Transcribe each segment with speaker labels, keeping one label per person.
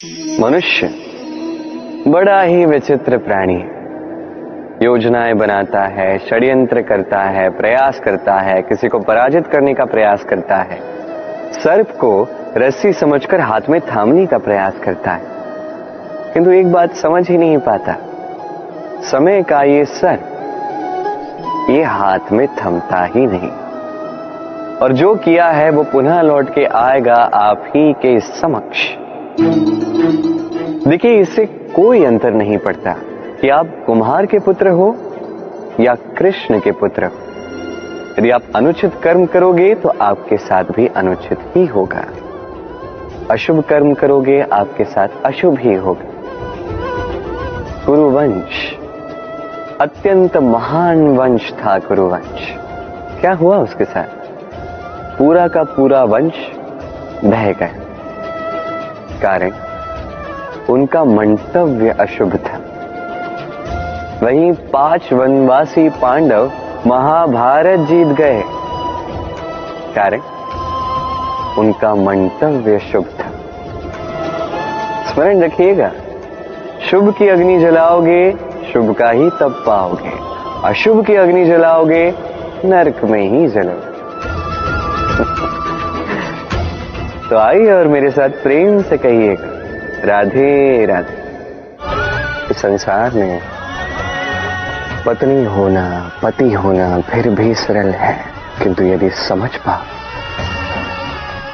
Speaker 1: मनुष्य बड़ा ही विचित्र प्राणी है। योजनाएं बनाता है, षड्यंत्र करता है, प्रयास करता है, किसी को पराजित करने का प्रयास करता है, सर्प को रस्सी समझकर हाथ में थामने का प्रयास करता है, किंतु एक बात समझ ही नहीं पाता, समय का ये सर्प ये हाथ में थमता ही नहीं, और जो किया है वो पुनः लौट के आएगा आप ही के समक्ष। देखिए, इससे कोई अंतर नहीं पड़ता कि आप कुम्हार के पुत्र हो या कृष्ण के पुत्र हो। यदि आप अनुचित कर्म करोगे तो आपके साथ भी अनुचित ही होगा, अशुभ कर्म करोगे आपके साथ अशुभ ही होगा। कुरुवंश अत्यंत महान वंश था। कुरुवंश क्या हुआ उसके साथ? पूरा का पूरा वंश बह गया। कारण उनका मंतव्य अशुभ था। वहीं 5 वनवासी पांडव महाभारत जीत गए, कारण उनका मंतव्य शुभ था। स्मरण रखिएगा, शुभ की अग्नि जलाओगे शुभ का ही तप पाओगे, अशुभ की अग्नि जलाओगे नरक में ही जलोगे। तो आइए और मेरे साथ प्रेम से कहिएगा, राधे राधे। इस संसार में पत्नी होना, पति होना फिर भी सरल है, किंतु यदि समझ पाओ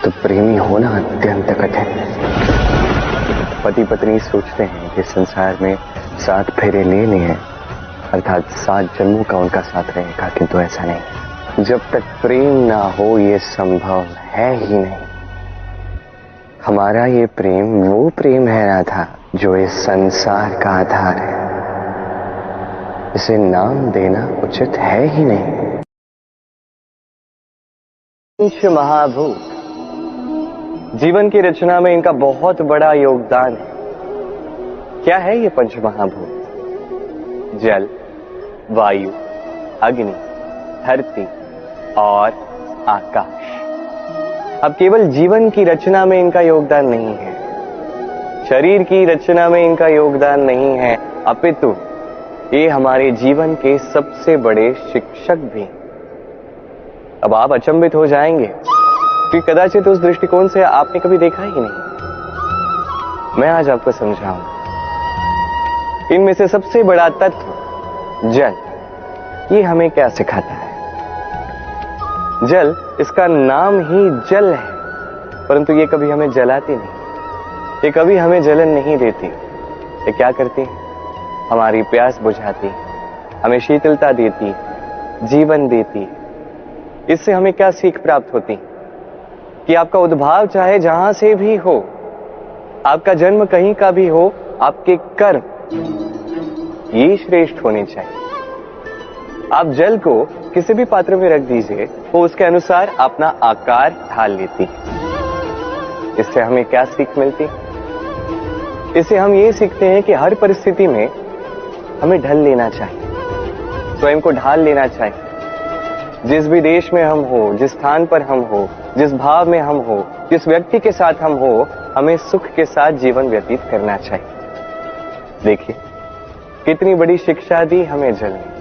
Speaker 1: तो प्रेमी होना अत्यंत कठिन है। पति पत्नी सोचते हैं कि संसार में 7 फेरे ले लिए, अर्थात 7 जन्मों का उनका साथ रहेगा, किंतु ऐसा नहीं। जब तक प्रेम ना हो ये संभव है ही नहीं। हमारा ये प्रेम वो प्रेम है राधा, जो इस संसार का आधार है। इसे नाम देना उचित है ही नहीं। पंच महाभूत जीवन की रचना में इनका बहुत बड़ा योगदान है। क्या है ये पंच महाभूत? जल, वायु, अग्नि, धरती और आकाश। अब केवल जीवन की रचना में इनका योगदान नहीं है, शरीर की रचना में इनका योगदान नहीं है, अपितु ये हमारे जीवन के सबसे बड़े शिक्षक भी। अब आप अचंभित हो जाएंगे कि कदाचित उस दृष्टिकोण से आपने कभी देखा ही नहीं। मैं आज आपको समझाऊंगा। इनमें से सबसे बड़ा तत्व जल, ये हमें क्या सिखाता है? जल, इसका नाम ही जल है, परंतु ये कभी हमें जलाती नहीं, ये कभी हमें जलन नहीं देती। ये क्या करती है? हमारी प्यास बुझाती, हमें शीतलता देती, जीवन देती। इससे हमें क्या सीख प्राप्त होती कि आपका उद्भाव चाहे जहां से भी हो, आपका जन्म कहीं का भी हो, आपके कर्म ये श्रेष्ठ होने चाहिए। आप जल को किसी भी पात्र में रख दीजिए, वो उसके अनुसार अपना आकार ढाल लेती है। इससे हमें क्या सीख मिलती? इससे हम ये सीखते हैं कि हर परिस्थिति में हमें ढल लेना चाहिए, स्वयं को ढाल लेना चाहिए। जिस भी देश में हम हो, जिस स्थान पर हम हो, जिस भाव में हम हो, जिस व्यक्ति के साथ हम हो, हमें सुख के साथ जीवन व्यतीत करना चाहिए। देखिए, कितनी बड़ी शिक्षा दी हमें जल ने,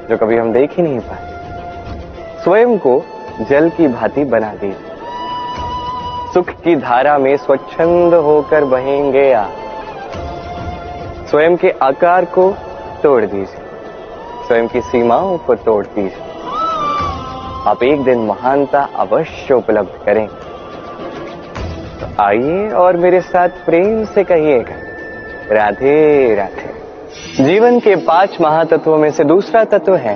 Speaker 1: जो कभी हम देख ही नहीं पाए। स्वयं को जल की भांति बना दी। सुख की धारा में स्वच्छंद होकर बहेंगे आप। स्वयं के आकार को तोड़ दीजिए, स्वयं की सीमाओं को तोड़ दीजिए। आप एक दिन महानता अवश्य उपलब्ध करेंगे। तो आइए और मेरे साथ प्रेम से कहिएगा, राधे राधे। जीवन के 5 महातत्वों में से दूसरा तत्व है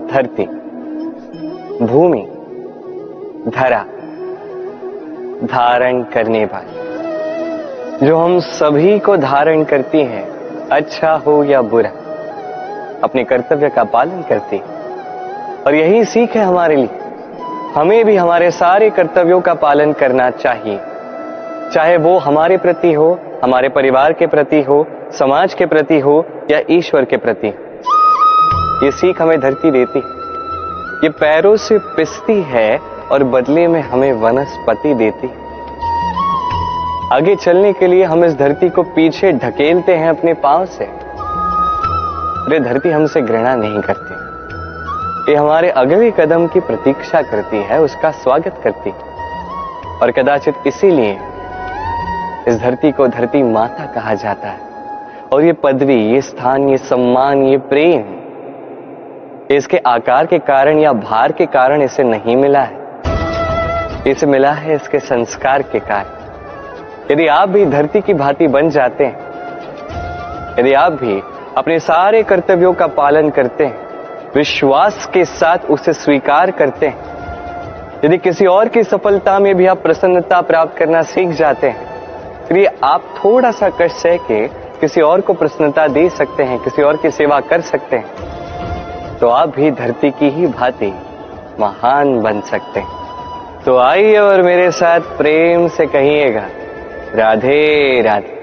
Speaker 1: धरती, भूमि, धरा, धारण करने वाली, जो हम सभी को धारण करती है, अच्छा हो या बुरा, अपने कर्तव्य का पालन करती है। और यही सीख है हमारे लिए। हमें भी हमारे सारे कर्तव्यों का पालन करना चाहिए, चाहे वो हमारे प्रति हो, हमारे परिवार के प्रति हो, समाज के प्रति हो या ईश्वर के प्रति। ये सीख हमें धरती देती है। ये पैरों से पिसती है और बदले में हमें वनस्पति देती है। आगे चलने के लिए हम इस धरती को पीछे ढकेलते हैं अपने पांव से। ये धरती हमसे घृणा नहीं करती, ये हमारे अगले कदम की प्रतीक्षा करती है, उसका स्वागत करती। और कदाचित इसीलिए इस धरती को धरती माता कहा जाता है। और ये पदवी, ये स्थान, ये सम्मान, ये प्रेम इसके आकार के कारण या भार के कारण इसे नहीं मिला है, इसे मिला है इसके संस्कार के कारण। यदि आप भी धरती की भांति बन जाते हैं, यदि आप भी अपने सारे कर्तव्यों का पालन करते हैं, विश्वास के साथ उसे स्वीकार करते हैं, यदि किसी और की सफलता में भी आप प्रसन्नता प्राप्त करना सीख जाते हैं, फिर आप थोड़ा सा कष्ट सह के किसी और को प्रसन्नता दे सकते हैं, किसी और की सेवा कर सकते हैं, तो आप भी धरती की ही भांति महान बन सकते हैं। तो आइए और मेरे साथ प्रेम से कहिएगा, राधे राधे।